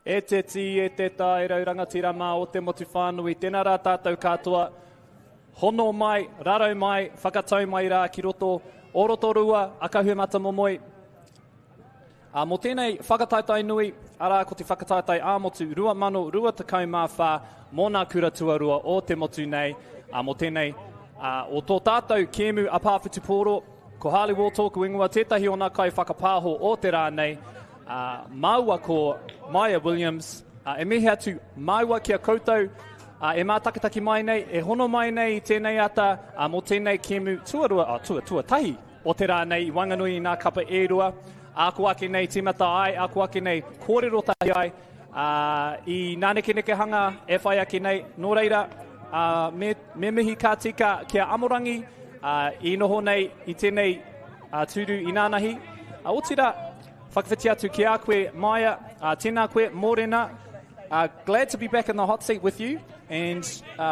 E te ti, e te tā, e rau rangatira mā o te motu whānui, tēnā rā tātou katoa, hono mai, raro mai, whakatau mai rā ki roto, o Rotorua, akahua mata momoi. Mō tēnei whakataitai nui, arā ko te whakataitai āmotu, rua mano, rua takau mā whā, mō nā kura tuarua o te motu nei, mō tēnei, o tō tātou kēmu apāwhitu pōro, ko Harley War tōku ingoa, tētahi o nā kai whakapāho o te rā nei, maua ko Maya Williams, e mihi atu maua kia koutou, e mā takataki mai nei, e hono mai nei i tēnei ata, mō tēnei kēmu tuatahi o te rā nei, i wanganui i nā kapa e rua, ako ake nei timata ai, ako ake nei kōrero tahi ai, i nāneke hanga e whai ake nei, nō reira, me mihi ka tika kia amorangi, i noho nei i tēnei tūru i nānahi, o tira, whakawhiti atu ki a koe Maya, tēnā koe, mōrena. Glad to be back in the hot seat with you and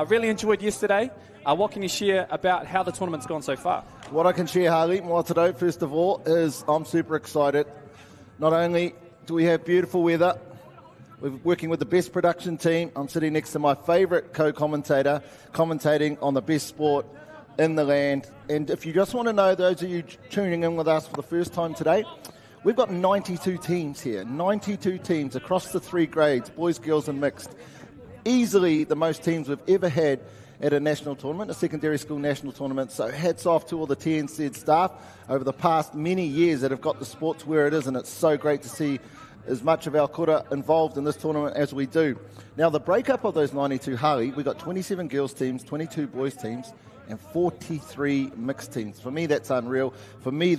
really enjoyed yesterday. What can you share about how the tournament's gone so far? What I can share, Harley, more today, first of all, is I'm super excited. Not only do we have beautiful weather, we're working with the best production team. I'm sitting next to my favourite co-commentator, commentating on the best sport in the land. And if you just want to know, those of you tuning in with us for the first time today, we've got 92 teams here, 92 teams across the three grades, boys, girls and mixed. Easily the most teams we've ever had at a national tournament, a secondary school national tournament. So hats off to all the TNZ staff over the past many years that have got the sport to where it is, and it's so great to see as much of our kura involved in this tournament as we do. Now the breakup of those 92, Harley, we've got 27 girls teams, 22 boys teams, and 43 mixed teams. For me, that's unreal. For me,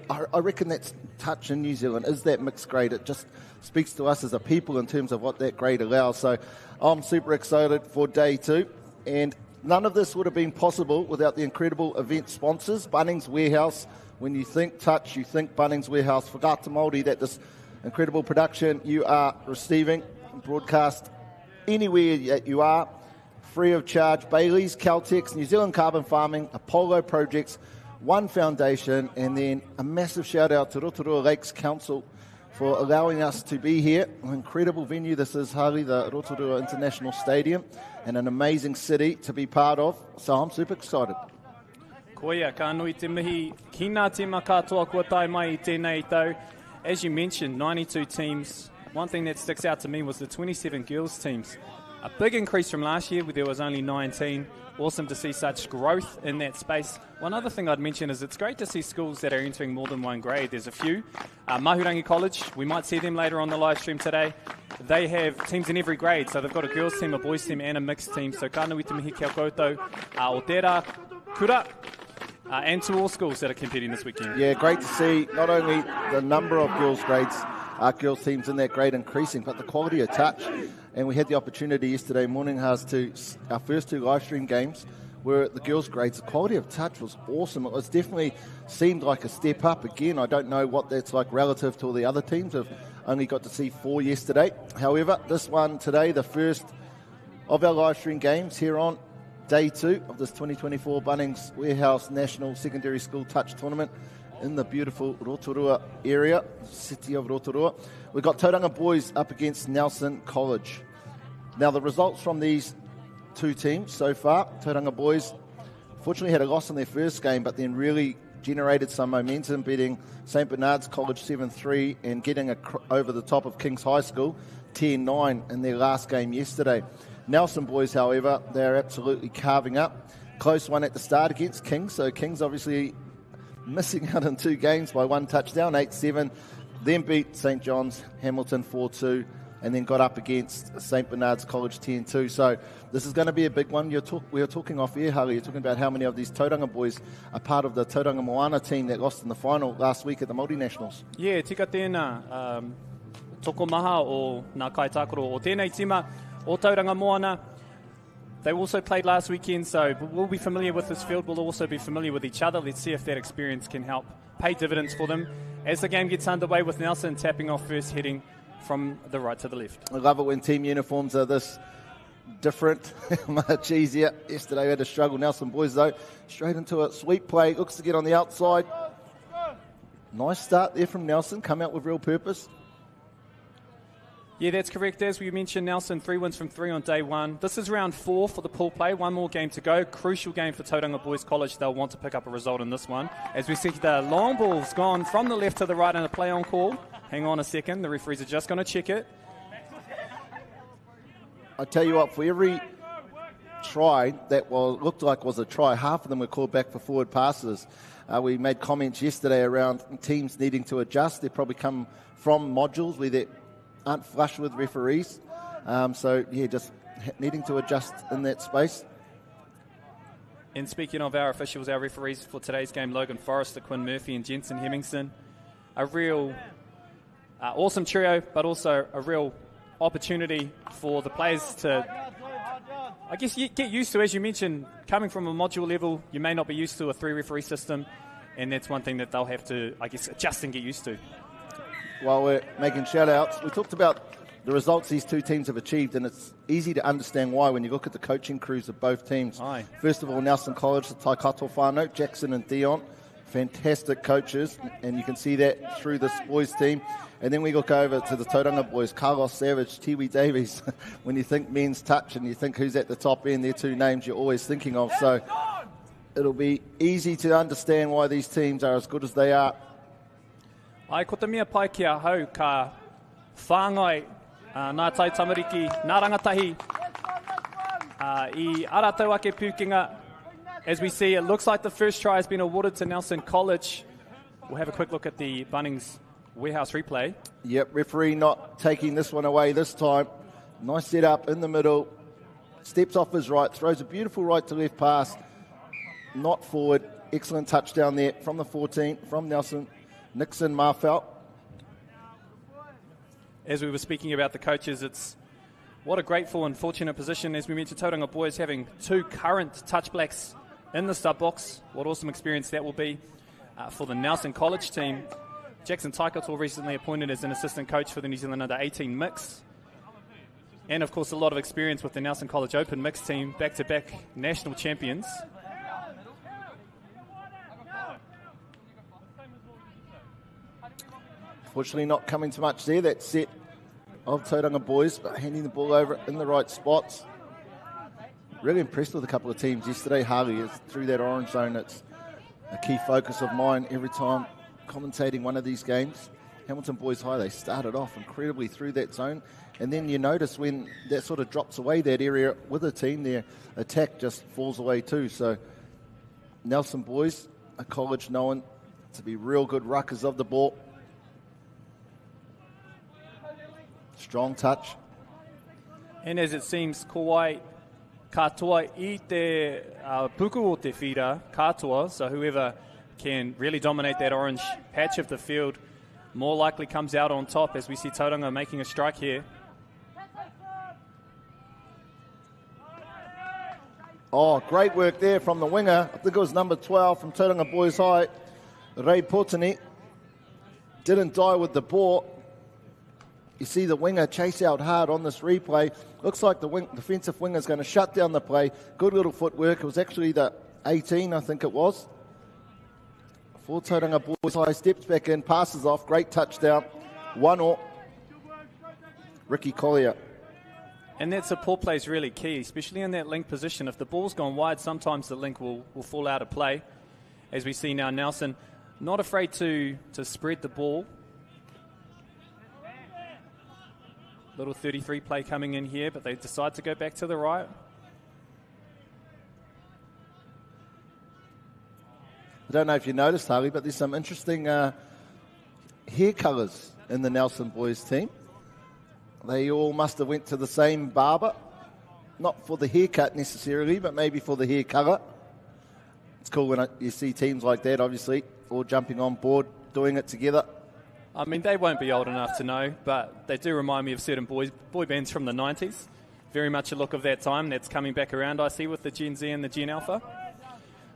I reckon that's touch in New Zealand, is that mixed grade. It just speaks to us as a people in terms of what that grade allows. So I'm super excited for day two. And none of this would have been possible without the incredible event sponsors. Bunnings Warehouse. When you think touch, you think Bunnings Warehouse. Whakaata Māori, that this incredible production you are receiving, broadcast anywhere that you are, free of charge. Bayleys, Caltex, New Zealand Carbon Farming, Apollo Projects, One Foundation, and then a massive shout out to Rotorua Lakes Council for allowing us to be here. An incredible venue this is, Harley, the Rotorua International Stadium, and an amazing city to be part of. So I'm super excited. Koia, ka nui te mihi, kina te makatoa kua tai mai i tēnei tau. As you mentioned, 92 teams. One thing that sticks out to me was the 27 girls teams. A big increase from last year where there was only 19. Awesome to see such growth in that space. One other thing I'd mention is it's great to see schools that are entering more than one grade. There's a few. Mahurangi College, we might see them later on the live stream today. They have teams in every grade, so they've got a girls team, a boys team and a mixed team. So ka nui te mihi kia koutou, o tērā kura, and to all schools that are competing this weekend. Yeah, great to see not only the number of girls grades, girls teams in that grade increasing, but the quality of touch. And we had the opportunity yesterday morning, our first two live stream games were the girls grades. The quality of touch was awesome. It was definitely seemed like a step up. Again, I don't know what that's like relative to all the other teams. I've only got to see 4 yesterday. However, this one today, the first of our live stream games here on day 2 of this 2024 Bunnings Warehouse National Secondary School Touch Tournament in the beautiful Rotorua area, city of Rotorua. We've got Tauranga boys up against Nelson College. Now the results from these two teams so far, Tauranga boys fortunately had a loss in their first game, but then really generated some momentum, beating St Bernard's College 7-3 and getting over the top of King's High School 10-9 in their last game yesterday. Nelson boys, however, they're absolutely carving up. Close one at the start against King's, so King's obviously missing out on 2 games by 1 touchdown, 8-7, then beat St John's Hamilton 4-2, and then got up against St Bernard's College 10-2. So this is going to be a big one. We were talking off air, Harley, you're talking about how many of these Tauranga boys are part of the Tauranga Moana team that lost in the final last week at the Multinationals. Yeah, tika tēnā, toko maha o ngā kaitakoro o tēnei tima o Tauranga Moana. They also played last weekend, so we'll be familiar with this field. We'll also be familiar with each other. Let's see if that experience can help pay dividends for them as the game gets underway, with Nelson tapping off first, heading from the right to the left. I love it when team uniforms are this different, much easier. Yesterday we had to struggle. Nelson boys, though, straight into a sweep play. Looks to get on the outside. Nice start there from Nelson. Come out with real purpose. Yeah, that's correct. As we mentioned, Nelson, 3 wins from 3 on day 1. This is round 4 for the pool play. 1 more game to go. Crucial game for Tauranga Boys College. They'll want to pick up a result in this one. As we see, the long ball's gone from the left to the right and a play on call. Hang on a second. The referees are just going to check it. I tell you what, for every try that looked like was a try, half of them were called back for forward passes. We made comments yesterday around teams needing to adjust. They probably come from modules where they aren't flush with referees. So, yeah, just needing to adjust in that space. And speaking of our officials, our referees for today's game, Logan Forrester, Quinn Murphy and Jensen Hemmingson, a real awesome trio, but also a real opportunity for the players to, I guess, get used to, as you mentioned, coming from a module level, you may not be used to a 3-referee system, and that's one thing that they'll have to, I guess, adjust and get used to. While we're making shout-outs, we talked about the results these two teams have achieved, and it's easy to understand why when you look at the coaching crews of both teams. Aye. First of all, Nelson College, the Taikato whānau, Jackson and Dion, fantastic coaches, and you can see that through this boys team. And then we look over to the Tauranga boys, Carlos Savage, Tiwi Davies. When you think men's touch and you think who's at the top end, they're two names you're always thinking of. So it'll be easy to understand why these teams are as good as they are. Ai, ko te mea pai kia hau ka whāngai nā tai tamariki, nā rangatahi I aratau ake Pukenga. As we see, it looks like the first try has been awarded to Nelson College. We'll have a quick look at the Bunnings warehouse replay. Yep, referee not taking this one away this time. Nice set up in the middle. Steps off his right, throws a beautiful right to left pass. Not forward. Excellent touchdown there from the 14, from Nelson. Nixon Marfelt. As we were speaking about the coaches, it's what a grateful and fortunate position, as we mentioned, Tauranga boys having 2 current touch blacks in the sub box. What awesome experience that will be for the Nelson College team. Jackson Taikato recently appointed as an assistant coach for the New Zealand Under-18 mix. And of course a lot of experience with the Nelson College Open mixed team, back-to-back national champions. Fortunately not coming too much there, that set of Tauranga boys, but handing the ball over in the right spots. Really impressed with a couple of teams yesterday. Harley is through that orange zone. It's a key focus of mine every time commentating one of these games. Hamilton Boys High, they started off incredibly through that zone, and then you notice when that sort of drops away, that area with a team, their attack just falls away too. So Nelson Boys, a college known to be real good ruckers of the ball. Strong touch. And as it seems, Kauai katoa I te puku o te whira katoa, so whoever can really dominate that orange patch of the field more likely comes out on top, as we see Tauranga making a strike here. Oh, great work there from the winger. I think it was number 12 from Tauranga Boys High, Ray Potini. Didn't die with the ball. You see the winger chase out hard on this replay. Looks like the defensive winger is going to shut down the play. Good little footwork. It was actually the 18, I think it was. For Tauranga Boys High, steps back in, passes off. Great touchdown. 1-0. Ricky Collier. And that support play is really key, especially in that link position. If the ball's gone wide, sometimes the link will fall out of play. As we see now, Nelson not afraid to spread the ball. Little 33 play coming in here, but they decide to go back to the right. I don't know if you noticed, Harley, but there's some interesting hair colours in the Nelson boys team. They all must have went to the same barber. Not for the haircut necessarily, but maybe for the hair colour. It's cool when you see teams like that, obviously, all jumping on board, doing it together. I mean, they won't be old enough to know, but they do remind me of certain boy bands from the 90s. Very much a look of that time that's coming back around, I see, with the Gen Z and the Gen Alpha.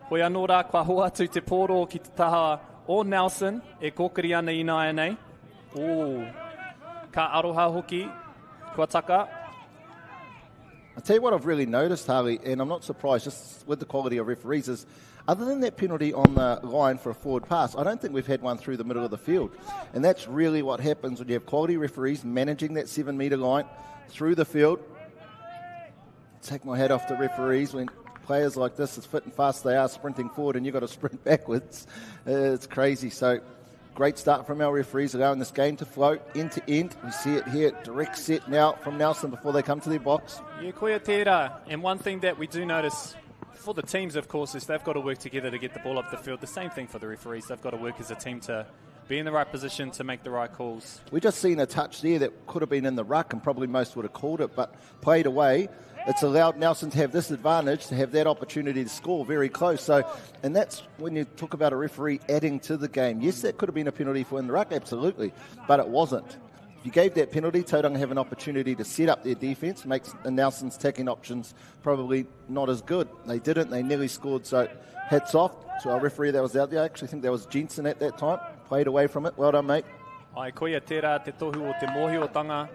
Hoi anō rā kua hoa atu te pōro ki te taha o Nelson, e kōkiri ana I nāia nei. Ooh, ka aroha hoki, kua taka. I'll tell you what I've really noticed, Harley, and I'm not surprised, just with the quality of referees, is Other than that penalty on the line for a forward pass, I don't think we've had one through the middle of the field. And that's really what happens when you have quality referees managing that 7 metre line through the field. Take my hat off to referees when players like this, as fit and fast they are, sprinting forward and you've got to sprint backwards. It's crazy. So great start from our referees, allowing this game to flow end to end. We see it here, direct set now from Nelson before they come to their box. Yeah, koia tērā. And one thing that we do notice for the teams, of course, is they've got to work together to get the ball up the field. The same thing for the referees. They've got to work as a team to be in the right position to make the right calls. We just seen a touch there that could have been in the ruck and probably most would have called it, but played away. It's allowed Nelson to have this advantage, to have that opportunity to score very close. So, and that's when you talk about a referee adding to the game. Yes, that could have been a penalty for in the ruck, absolutely, but it wasn't. If you gave that penalty, Tauranga have an opportunity to set up their defence, makes Nelson's attacking options probably not as good. They didn't, they nearly scored, so hats off to our referee that was out there. I actually think that was Jensen at that time, played away from it. Well done, mate. Ai koia tērā te tohu o te mohiotanga.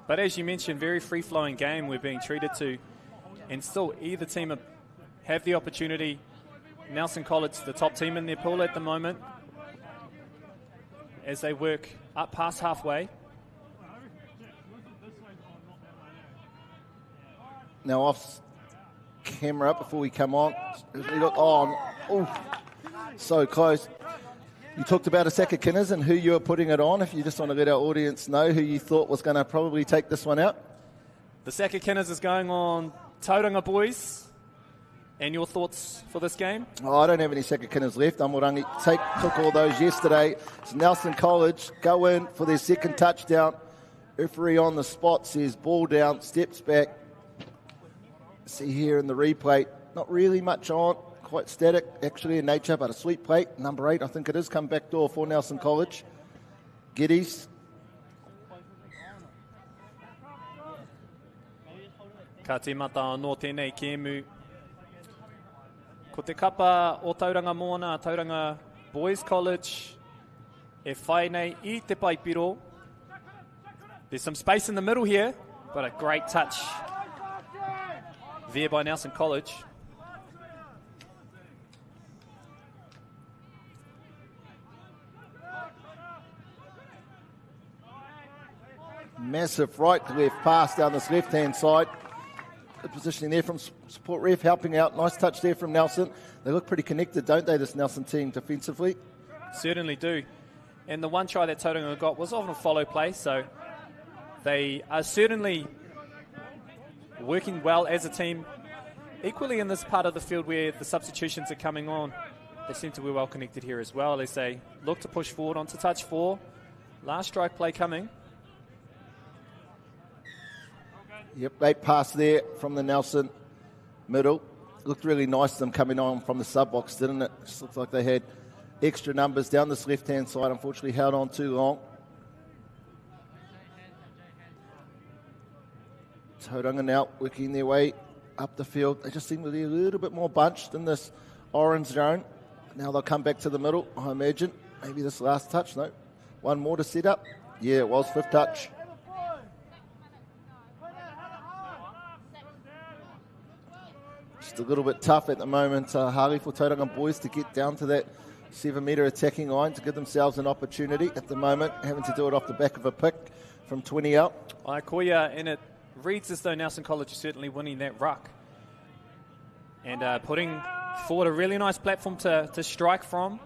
But as you mentioned, very free-flowing game we're being treated to. And still, either team have the opportunity. Nelson College, the top team in their pool at the moment, as they work up past halfway. Now off camera before we come on. So close. You talked about Asaka Kinners and who you were putting it on. If you just want to let our audience know who you thought was going to probably take this one out. The Saka Kinners is going on Tauranga boys. And your thoughts for this game? Oh, I don't have any Saka Kinners left. Amorangi took all those yesterday. It's Nelson College go in for their second touchdown. Referee on the spot says ball down, steps back. See here in the replay, not really much on. Quite static, actually, in nature, but a sweep plate. Number 8, I think it is, come back door for Nelson College. Geddes. Ka te mata anō tēnei kēmu. Ko te kapa o Tauranga Moana, Tauranga Boys College, e whai nei I te paipiro. There's some space in the middle here, but a great touch there by Nelson College. Massive right to left pass down this left-hand side. Good positioning there from support ref, helping out. Nice touch there from Nelson. They look pretty connected, don't they, this Nelson team defensively? Certainly do. And the one try that Tauranga got was on a follow play, so they are certainly working well as a team. Equally in this part of the field where the substitutions are coming on, they seem to be well connected here as well as they look to push forward onto touch 4. Last strike play coming. Yep, late pass there from the Nelson middle. Looked really nice them coming on from the sub-box, didn't it? Just looked like they had extra numbers down this left-hand side. Unfortunately, held on too long. Tauranga now working their way up the field. They just seem to be a little bit more bunched in this orange zone. Now they'll come back to the middle, I imagine. Maybe this last touch. No, one more to set up. Yeah, it was 5th touch. Just a little bit tough at the moment, Harley, for Tauranga boys to get down to that 7-metre attacking line to give themselves an opportunity. At the moment, having to do it off the back of a pick from 20 out. Ai koia, and it reads as though Nelson College is certainly winning that ruck. And putting forward a really nice platform to strike from.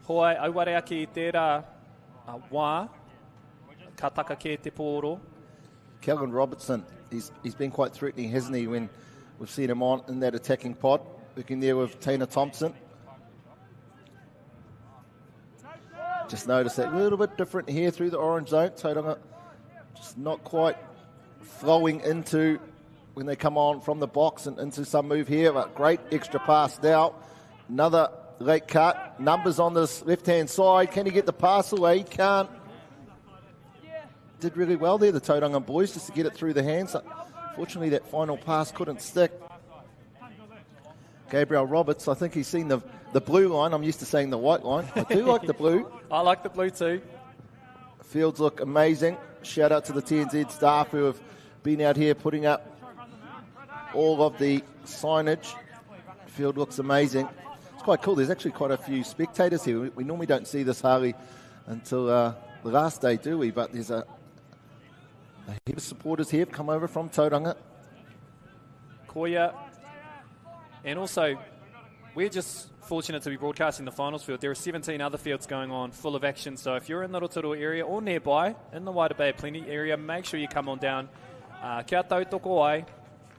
Hoi, auare aki tērā wā, ka taka ke te pōro. Calvin Robertson, he's been quite threatening, hasn't he, when we've seen him on in that attacking pod, working there with Tina Thompson. Just notice that a little bit different here through the orange zone. Tauranga just not quite flowing into when they come on from the box and into some move here, but great extra pass now. Another late cut. Numbers on this left-hand side. Can he get the pass away? He can't. Did really well there, the Tauranga boys, just to get it through the hands. Fortunately, that final pass couldn't stick. Gabriel Roberts, I think he's seen the blue line. I'm used to saying the white line. I do like the blue. I like the blue too. Fields look amazing. Shout out to the TNZ staff who have been out here putting up all of the signage. The field looks amazing. It's quite cool. There's actually quite a few spectators here. We normally don't see this, Harley, until the last day, do we? But there's a heap of supporters here come over from Tauranga. Koya. And also, we're just fortunate to be broadcasting the finals field. There are 17 other fields going on, full of action. So if you're in the Rotorua area or nearby, in the Waida Bay of Plenty area, make sure you come on down. Kia tautoko ai,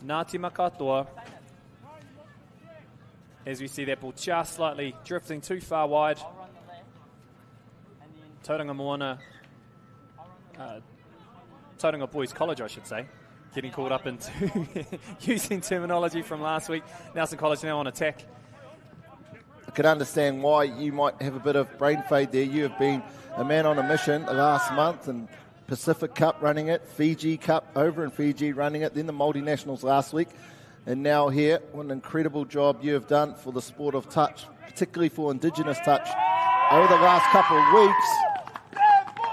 Ngā tima katoa. As we see that ball just slightly drifting too far wide. Tauranga Moana, Tauranga Boys College, I should say, getting caught up into using terminology from last week. Nelson College now on attack. I can understand why you might have a bit of brain fade there. You have been a man on a mission the last month, and Pacific Cup running it, Fiji Cup over in Fiji running it, then the multinationals last week, and now here. What an incredible job you have done for the sport of touch, particularly for Indigenous touch over the last couple of weeks.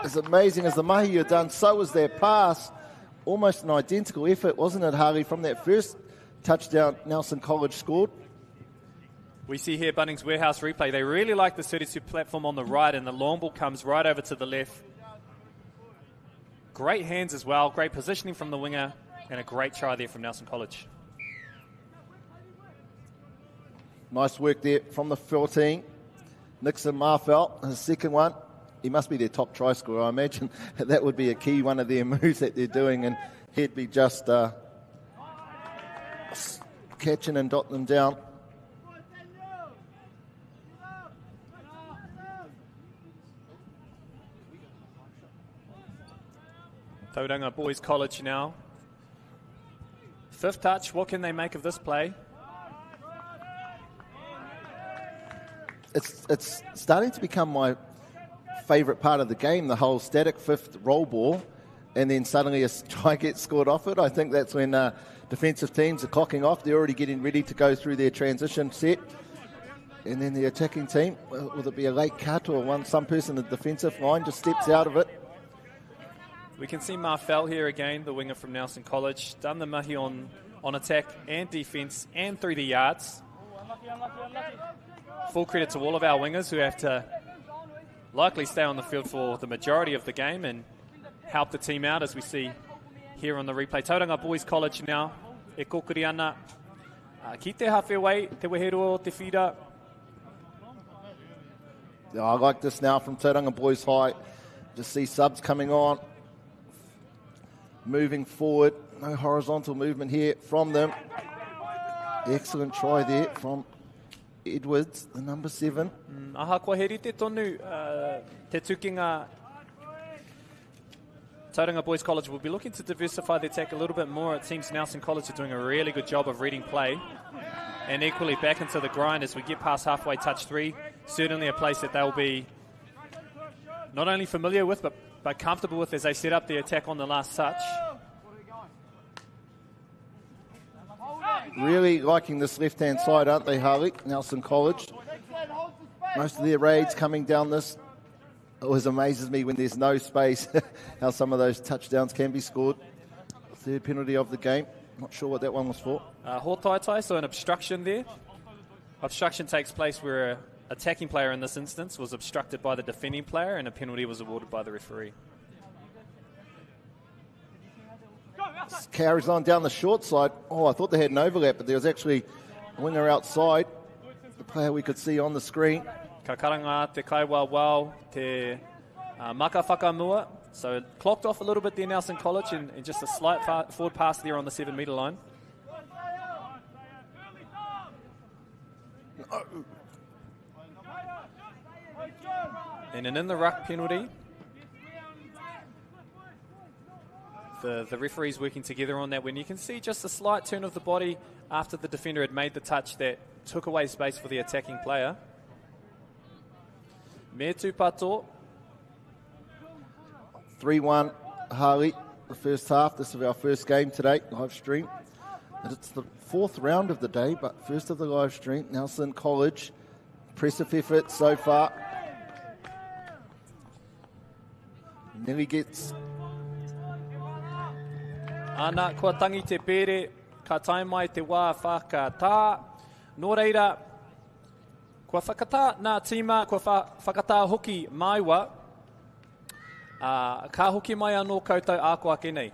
As amazing as the mahi you've done, so was their pass. Almost an identical effort, wasn't it, Harley, from that first touchdown Nelson College scored. We see here Bunnings Warehouse replay. They really like the 32 platform on the right, and the long ball comes right over to the left. Great hands as well, great positioning from the winger, and a great try there from Nelson College. Nice work there from the 14. Nixon Marfell, his second one. He must be their top try scorer, I imagine. That would be a key one of their moves that they're doing, and he'd be just catching and dotting them down. Tauranga Boys College now. Fifth touch, what can they make of this play? It's starting to become my favourite part of the game, the whole static fifth roll ball, and then suddenly a try gets scored off it. I think that's when defensive teams are clocking off. They're already getting ready to go through their transition set. And then the attacking team, will it be a late cut or some person in the defensive line just steps out of it? We can see Marfell here again, the winger from Nelson College. Done the mahi on attack and defence and through the yards. Full credit to all of our wingers who have to likely stay on the field for the majority of the game and help the team out, as we see here on the replay. Tauranga Boys College now. E kokiri ana. Ki te hawhewai, te weheru o te whira. Yeah, I like this now from Tauranga Boys High. Just see subs coming on. Moving forward. No horizontal movement here from them. Excellent try there from Edwards, the number 7. Aha, kua he rite tonu, te tukinga. Tauranga Boys College will be looking to diversify their attack a little bit more. It seems Nelson College are doing a really good job of reading play. And equally back into the grind as we get past halfway touch 3. Certainly a place that they'll be not only familiar with, but comfortable with as they set up the attack on the last touch. Really liking this left-hand side, aren't they, Harley? Nelson College. Most of their raids coming down this. It always amazes me when there's no space how some of those touchdowns can be scored. Third penalty of the game. Not sure what that one was for. Hōtaitai, so an obstruction there. Obstruction takes place where an attacking player in this instance was obstructed by the defending player and a penalty was awarded by the referee. Carries on down the short side. Oh, I thought they had an overlap, but there was actually a winger outside. The player we could see on the screen. Ka karanga te kaiwa wau, te maka whakamua. So clocked off a little bit there, Nelson College, and just a slight forward pass there on the 7-metre line. No. And an in the ruck penalty. The referees working together on that when you can see just a slight turn of the body after the defender had made the touch that took away space for the attacking player. Me tūpato. 3-1 Harley, the first half. This is our first game today, live stream. And it's the 4th round of the day, but first of the live stream. Nelson College, impressive effort so far. Nearly gets... Ana, kua tangi te pere, ka tae mai te wā whakatā. Nō reira, kua whakatā nā tīma, kua whakatā hoki maiwa, ka hoki mai anō koutou āko ake nei.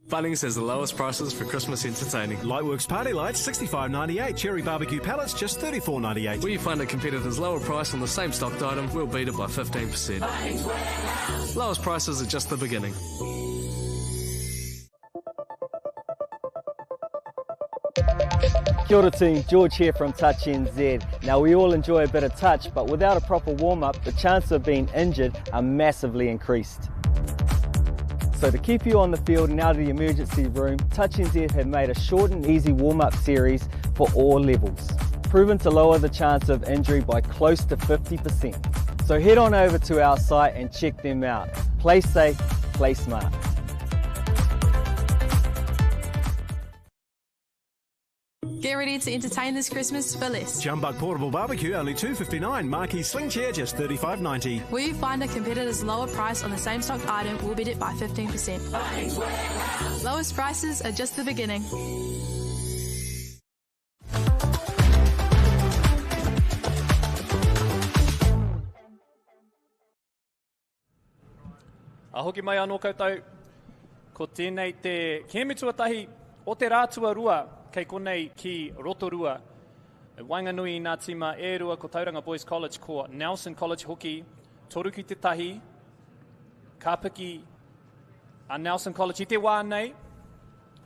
Bunnings has the lowest prices for Christmas entertaining. Lightworks party lights, $65.98. Cherry barbecue pallets, just $34.98. Where you find a competitor's lower price on the same stocked item, we'll beat it by 15%. Lowest prices are just the beginning. Kia ora team, George here from Touch NZ. Now we all enjoy a bit of touch, but without a proper warm-up, the chances of being injured are massively increased. So to keep you on the field and out of the emergency room, Touch NZ have made a short and easy warm-up series for all levels, proven to lower the chance of injury by close to 50%. So head on over to our site and check them out. Play safe, play smart. Get ready to entertain this Christmas for less. Jumbuck portable barbecue, only $2.59. Marquee sling chair, just $35.90. Where you find a competitor's lower price on the same stocked item, we'll beat it by 15%. Lowest prices are just the beginning. Ahoki mai anō koutou, ko tēnei te kēmituatahi o te rātua rua, kei konei ki Rotorua. Wainganui nā tima e rua ko Tauranga Boys College ko Nelson College hoki, toru ki te tahi, ka piki a Nelson College i te wā nei,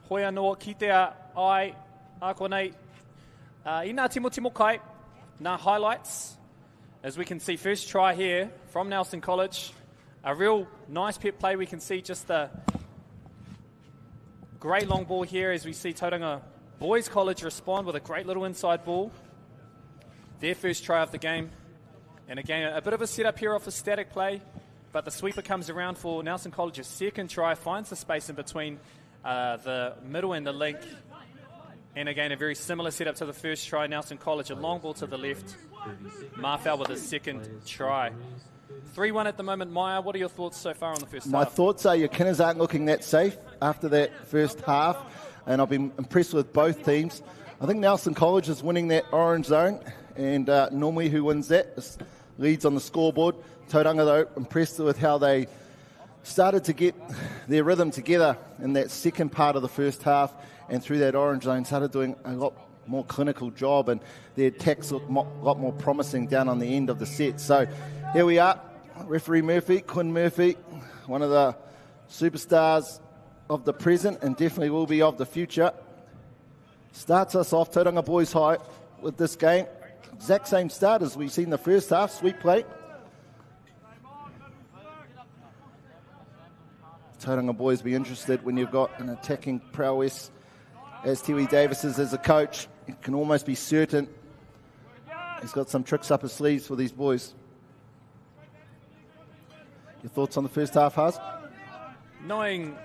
hoi anō ki te ai, a konei, i nā timo kai, nā highlights, as we can see first try here from Nelson College, a real nice pet play. We can see just a great long ball here as we see Tauranga Boys College respond with a great little inside ball. Their first try of the game. And again, a bit of a setup here off a static play, but the sweeper comes around for Nelson College's second try, finds the space in between the middle and the link. And again, a very similar setup to the first try. Nelson College, a long ball to the left. Marfell with his second try. 3-1 at the moment. Maya, what are your thoughts so far on the first half? My thoughts are your Kinners aren't looking that safe after that first half, and I've been impressed with both teams. I think Nelson College is winning that orange zone, and normally who wins that leads on the scoreboard. Tauranga, though, impressed with how they started to get their rhythm together in that second part of the first half, and through that orange zone started doing a lot more clinical job, and their attacks looked a lot more promising down on the end of the set. So here we are, referee Murphy, Quinn Murphy, one of the superstars of the present and definitely will be of the future. Starts us off, Tauranga Boys High, with this game. Exact same start as we've seen in the first half, sweep play. Tauranga Boys be interested when you've got an attacking prowess as Tiwi Davis is as a coach. You can almost be certain he's got some tricks up his sleeves for these boys. Your thoughts on the first half, Haz? Knowing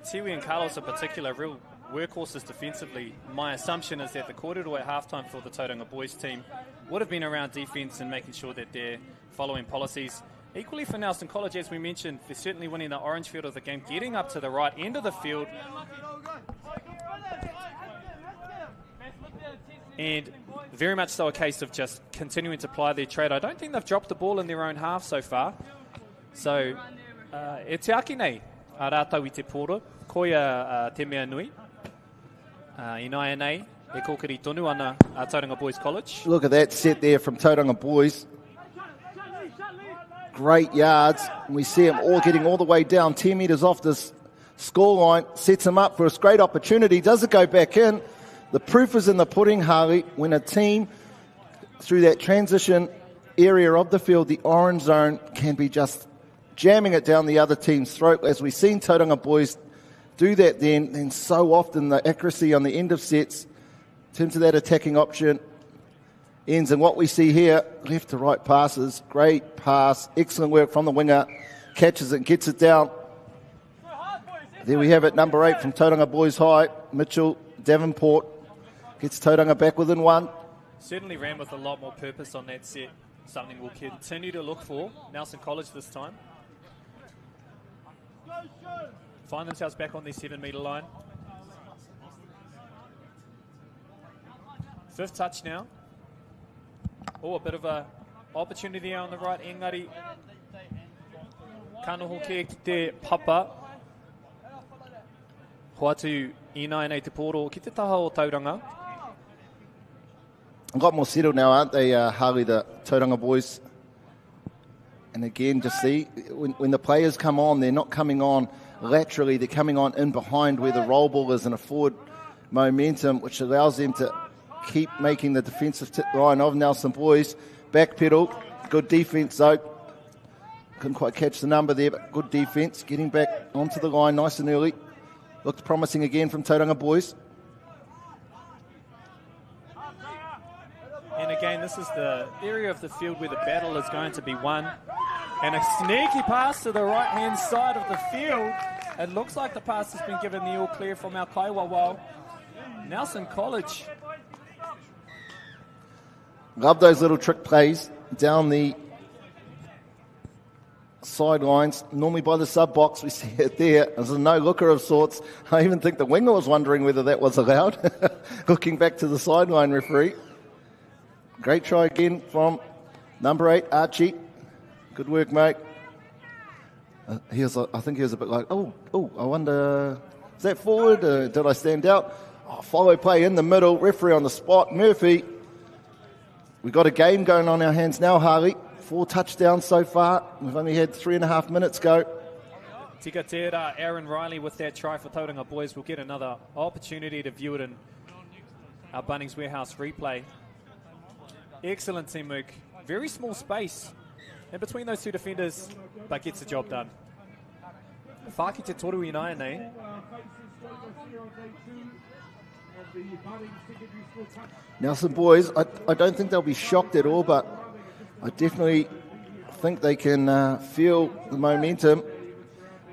Tiwi and Carlos in particular, real workhorses defensively, my assumption is that the kōrero at halftime for the Tauranga Boys team would have been around defence and making sure that they're following policies. Equally for Nelson College, as we mentioned, they're certainly winning the orange field of the game, getting up to the right end of the field. And very much so a case of just continuing to ply their trade. I don't think they've dropped the ball in their own half so far. So, e te aki nei, a rātau i te pōra, koia te mea nui. I nai nei, e kōkiri tonu ana a Tauranga Boys College. Look at that set there from Tauranga Boys. Great yards. We see them all getting all the way down, 10 metres off this scoreline. Sets them up for a great opportunity. Does it go back in? The proof is in the pudding, Harley, when a team, through that transition area of the field, the orange zone, can be just jamming it down the other team's throat. As we've seen Tauranga Boys do that then, and so often the accuracy on the end of sets, in terms of that attacking option, ends in what we see here, left to right passes, great pass, excellent work from the winger, catches it, gets it down. There we have it, number 8 from Tauranga Boys High, Mitchell Davenport, gets Tauranga back within one. Certainly ran with a lot more purpose on that set. Something we'll continue to look for. Nelson College this time. Find themselves back on their 7-metre line. 5th touch now. Oh, a bit of a opportunity on the right. Engari. Kanoho ke ki te papa. Hoatu ina nei te poro ki te taha o Tauranga. A lot more settled now, aren't they, Harley, the Tauranga boys? And again, just see, when the players come on, they're not coming on laterally, they're coming on in behind where the roll ball is and a forward momentum, which allows them to keep making the defensive line of Nelson boys. Backpedal, good defence though. Couldn't quite catch the number there, but good defence. Getting back onto the line nice and early. Looked promising again from Tauranga boys. And again, this is the area of the field where the battle is going to be won. And a sneaky pass to the right-hand side of the field. It looks like the pass has been given the all clear from our Kaiwawa. Nelson College. Love those little trick plays down the sidelines. Normally by the sub-box, we see it there. There's a no-looker of sorts. I even think the winger was wondering whether that was allowed. Looking back to the sideline referee. Great try again from number 8, Archie. Good work, mate. I think he was a bit like, I wonder, is that forward? Did I stand out? Oh, follow play in the middle. Referee on the spot. Murphy. We've got a game going on our hands now, Harley. 4 touchdowns so far. We've only had 3.5 minutes go. Tika tērā, Aaron Riley with that try for Tauranga boys. We'll get another opportunity to view it in our Bunnings Warehouse replay. Excellent teamwork. Very small space in between those two defenders, but gets the job done. Whaki te toru I nai nei. Nelson boys, I don't think they'll be shocked at all, but I definitely think they can feel the momentum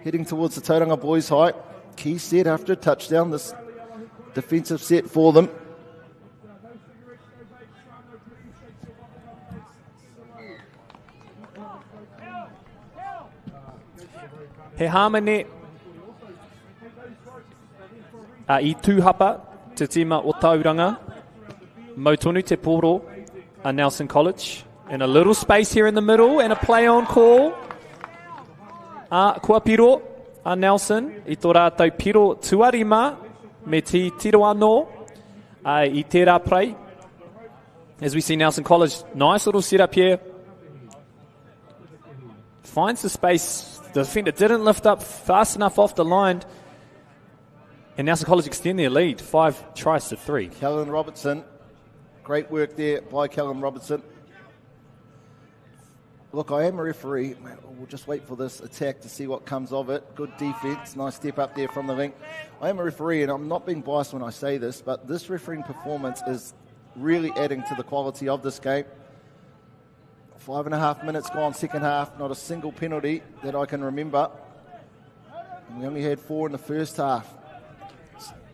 heading towards the Tauranga boys' height. Key set after a touchdown, this defensive set for them. He hamane I tūhapa te tima o Tauranga. Mautonu te poro a Nelson College. And a little space here in the middle and a play on call. Kua piro a Nelson. I tō rātou piro tuarima me ti tiro anō. I tērā prei. As we see Nelson College, nice little setup here. Finds the space. The defender didn't lift up fast enough off the line. And Nelson College extend their lead, 5 tries to 3. Kellen Robertson. Great work there by Kellen Robertson. Look, I am a referee. We'll just wait for this attack to see what comes of it. Good defence. Nice step up there from the link. I am a referee, and I'm not being biased when I say this, but this refereeing performance is really adding to the quality of this game. 5.5 minutes gone, second half. Not a single penalty that I can remember. And we only had 4 in the first half.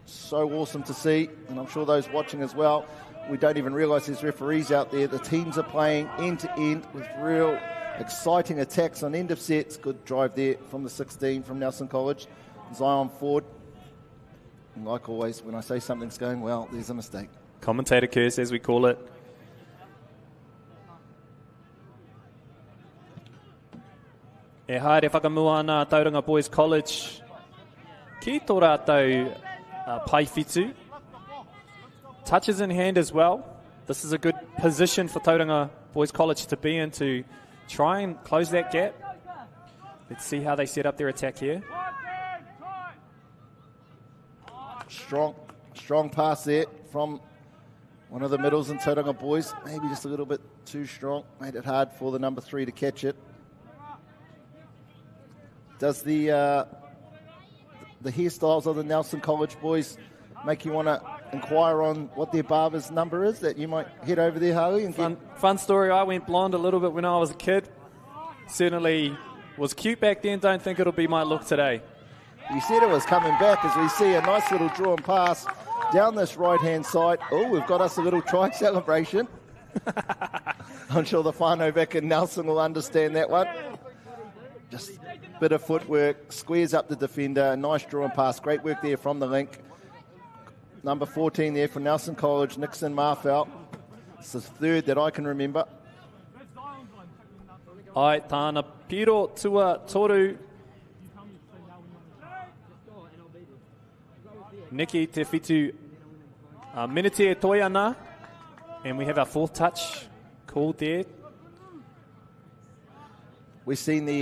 So awesome to see, and I'm sure those watching as well. We don't even realise there's referees out there. The teams are playing end-to-end with real exciting attacks on end of sets. Good drive there from the 16 from Nelson College. Zion Ford. And like always, when I say something's going well, there's a mistake. Commentator curse, as we call it. E haere whakamua ana Tauranga Boys College. Ki tō rātou pai whitu. Touches in hand as well. This is a good position for Tauranga Boys College to be in to try and close that gap. Let's see how they set up their attack here. Strong pass there from one of the middles in Tauranga Boys. Maybe just a little bit too strong. Made it hard for the number 3 to catch it. Does the hairstyles of the Nelson College boys make you want to inquire on what their barber's number is that you might head over there, Harley? And fun story, I went blonde a little bit when I was a kid. Certainly was cute back then, don't think it'll be my look today. You said it was coming back as we see a nice little drawn pass down this right-hand side. Oh, we've got us a little try celebration. I'm sure the whānau back in Nelson will understand that one. Just a bit of footwork, squares up the defender, nice draw and pass, great work there from the link. Number 14 there for Nelson College, Nixon Marfell. It's the third that I can remember. Ai, tāna piro tua toru. Niki te whitu minute e toi ana. And we have our fourth touch called there. We've seen the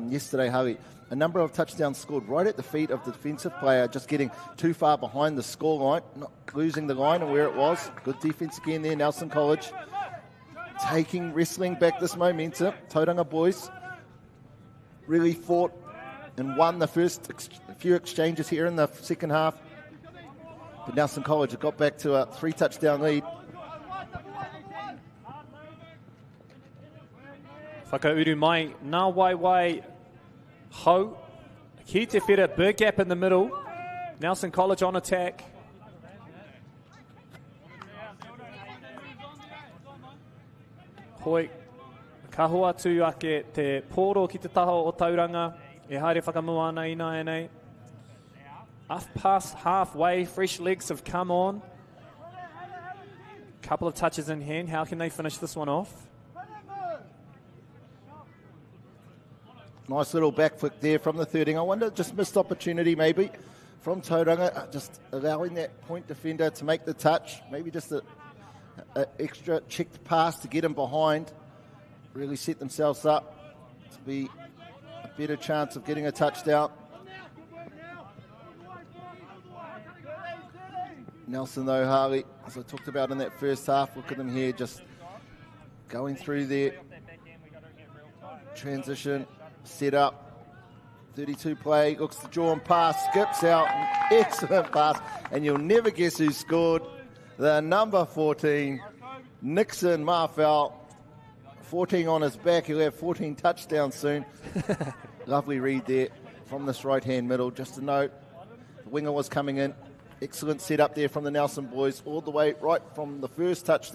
yesterday, Harry, a number of touchdowns scored right at the feet of the defensive player, just getting too far behind the score line, not losing the line and where it was. Good defence again there, Nelson College. Wrestling back this momentum. Tauranga boys really fought and won the first few exchanges here in the second half. But Nelson College have got back to a 3-touchdown lead. Whakauru mai, nā wai hau. Ki te whira, big gap in the middle. Nelson College on attack. Hoi, ka hoa atu ake te pōro ki te taho o Tauranga. E haere whakamua ana ina e nei. Up past halfway, fresh legs have come on. Couple of touches in hand. How can they finish this one off? Nice little back flick there from the 13. I wonder, just missed opportunity maybe from Tauranga, just allowing that point defender to make the touch. Maybe just an extra checked pass to get him behind. Really set themselves up to be a better chance of getting a touchdown. Nelson, though, Harley, as I talked about in that first half, look at them here just going through their transition, set up, 32 play, looks to draw and pass, skips out, excellent pass, and you'll never guess who scored. The number 14, Nixon Marfell, 14 on his back, he'll have 14 touchdowns soon. Lovely read there from this right-hand middle. Just a note, the winger was coming in. Excellent setup there from the Nelson boys, all the way right from the first touch.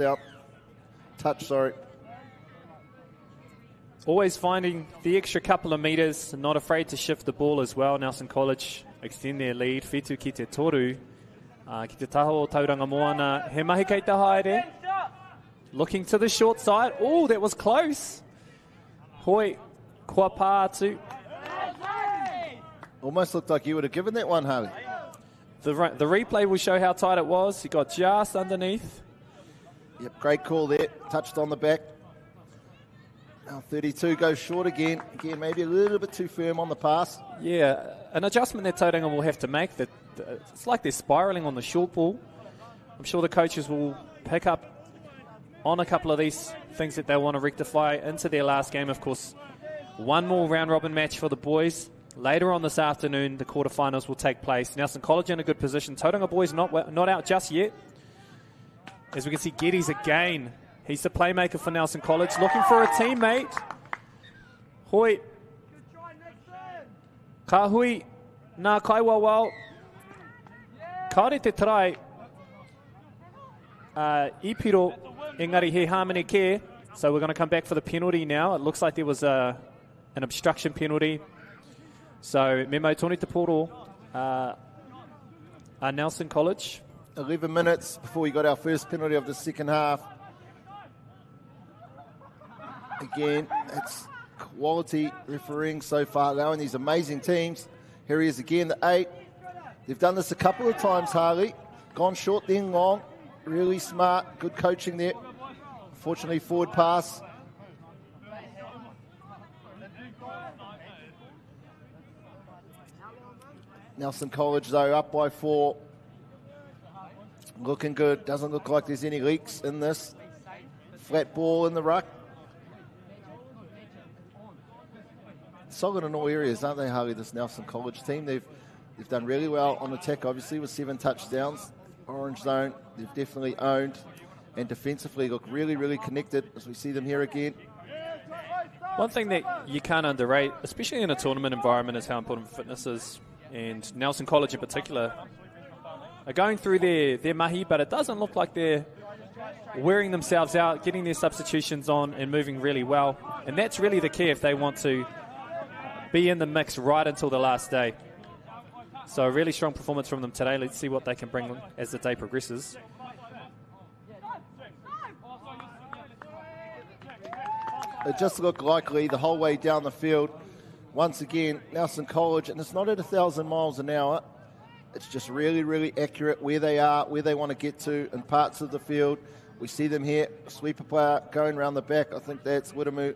Always finding the extra couple of metres, not afraid to shift the ball as well. Nelson College extend their lead. Whitu ki te toru. Ki te taho o Tauranga Moana. He mahi kei te haere. Looking to the short side. Oh, that was close. Hoi, kua pā atu. Almost looked like you would have given that one, Harley. The replay will show how tight it was. He got just underneath. Yep, great call there. Touched on the back. Now 32 goes short again. Again, maybe a little bit too firm on the pass. Yeah, an adjustment that Tauranga will have to make. It's like they're spiralling on the short ball. I'm sure the coaches will pick up on a couple of these things that they want to rectify into their last game. Of course, one more round-robin match for the boys. Later on this afternoon, the quarterfinals will take place. Nelson College in a good position. Tauranga boys not out just yet. As we can see, Geddes again. He's the playmaker for Nelson College, looking for a teammate. Hoi. Ka hui nā kaiwawau. Kaore te trai. Ipiro engari he harmony care. So we're going to come back for the penalty now. It looks like there was an obstruction penalty. So, Memo Tony Te Poro, Nelson College. 11 minutes before we got our first penalty of the second half. Again, it's quality refereeing so far, allowing these amazing teams. Here he is again, the 8. They've done this a couple of times, Harley. Gone short, then long. Really smart, good coaching there. Unfortunately, forward pass. Nelson College, though, up by 4. Looking good. Doesn't look like there's any leaks in this. Flat ball in the ruck. Solid in all areas, aren't they, Harley, this Nelson College team? They've done really well on attack, obviously, with 7 touchdowns. Orange zone, they've definitely owned. And defensively look really, really connected as we see them here again. One thing that you can't underrate, especially in a tournament environment, is how important fitness is. And Nelson College in particular are going through their mahi, but it doesn't look like they're wearing themselves out, getting their substitutions on and moving really well. And that's really the key if they want to be in the mix right until the last day. So a really strong performance from them today. Let's see what they can bring as the day progresses. It just looked likely the whole way down the field. Once again, Nelson College, and it's not at 1,000 miles an hour. It's just really, really accurate where they are, where they want to get to in parts of the field. We see them here, sweeper player going around the back. I think that's Wiramu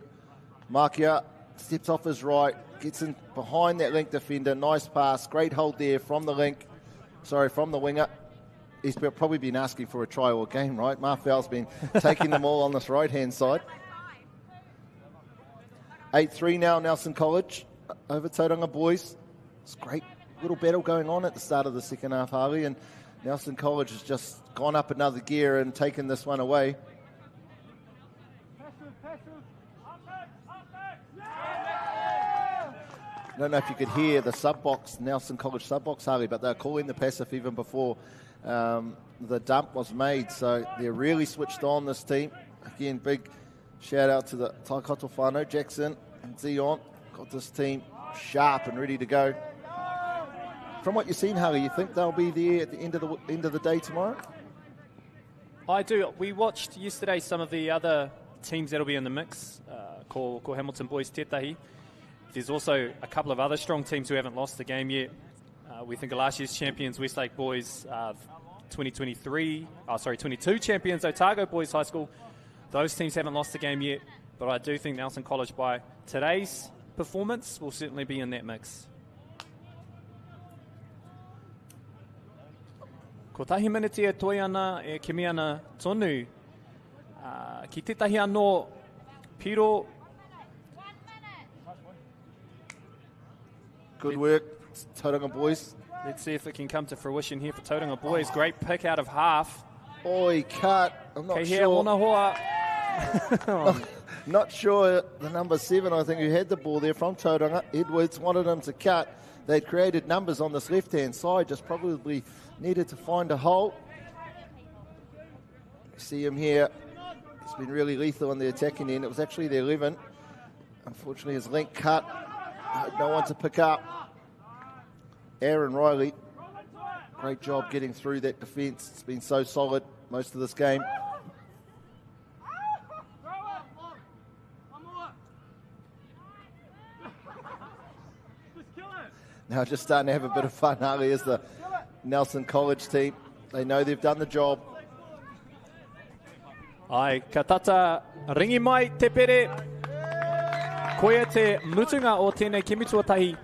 Makia. Steps off his right, gets in behind that link defender. Nice pass, great hold there from the winger. He's probably been asking for a try all game, right? Marfel's been taking them all on this right-hand side. 8-3 now, Nelson College over Tauranga boys. It's a great little battle going on at the start of the second half, Harley, and Nelson College has just gone up another gear and taken this one away. I don't know if you could hear the sub-box, Nelson College sub-box, Harley, but they're calling the passive even before the dump was made, so they're really switched on, this team. Again, big shout out to the Taikoto whānau, Jackson and Zion. Got this team sharp and ready to go. From what you've seen, Harley, you think they'll be there at the end of the day tomorrow? I do. We watched yesterday some of the other teams that'll be in the mix. Ko Hamilton boys tētahi. There's also a couple of other strong teams who haven't lost the game yet. We think of last year's champions, Westlake boys, 22 champions, Otago Boys High School. Those teams haven't lost the game yet, but I do think Nelson College, by today's performance, will certainly be in that mix. Ko tahi minute e toi ana e kimi ana tonu. Ki tētahi anō piro. Good work, Tauranga boys. Let's see if it can come to fruition here for Tauranga boys. Great pick out of half. Oi, cut. I'm not Kei sure. Not sure the number 7, I think, who had the ball there from Tauranga. Edwards wanted him to cut. They'd created numbers on this left-hand side, just probably needed to find a hole. See him here. He's been really lethal on the attacking end. It was actually the 11. Unfortunately, his link cut. No one to pick up. Aaron Riley, great job getting through that defence. It's been so solid most of this game. Now just starting to have a bit of fun, Harley, as the Nelson College team. They know they've done the job. Ai, ka tata ringi mai te pere. Koia te mutunga o tēnei kimituatahi.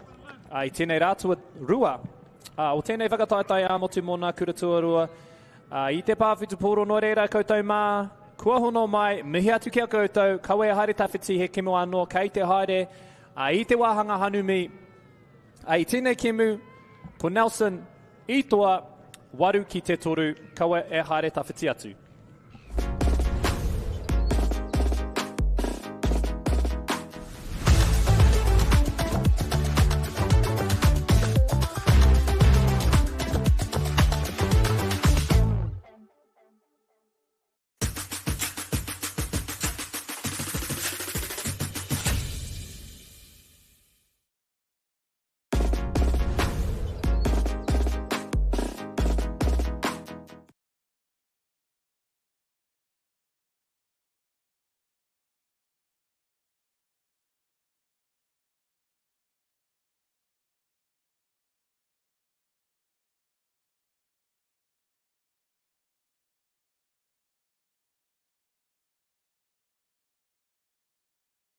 Ai, tēnei rātua rua. O tēnei whakataetai a motu mō nā kuratua rua. I te pāwhitu pōro no reira koutou mā. Kua hono mai, mihi atu kia koutou. Kawe haere tawhiti he kemo anō, kei te haere. I te wāhanga hanumi. Ai, tēnei kemu, ko Nelson, i toa, waru ki te toru, kawe e haere tawhiti atu.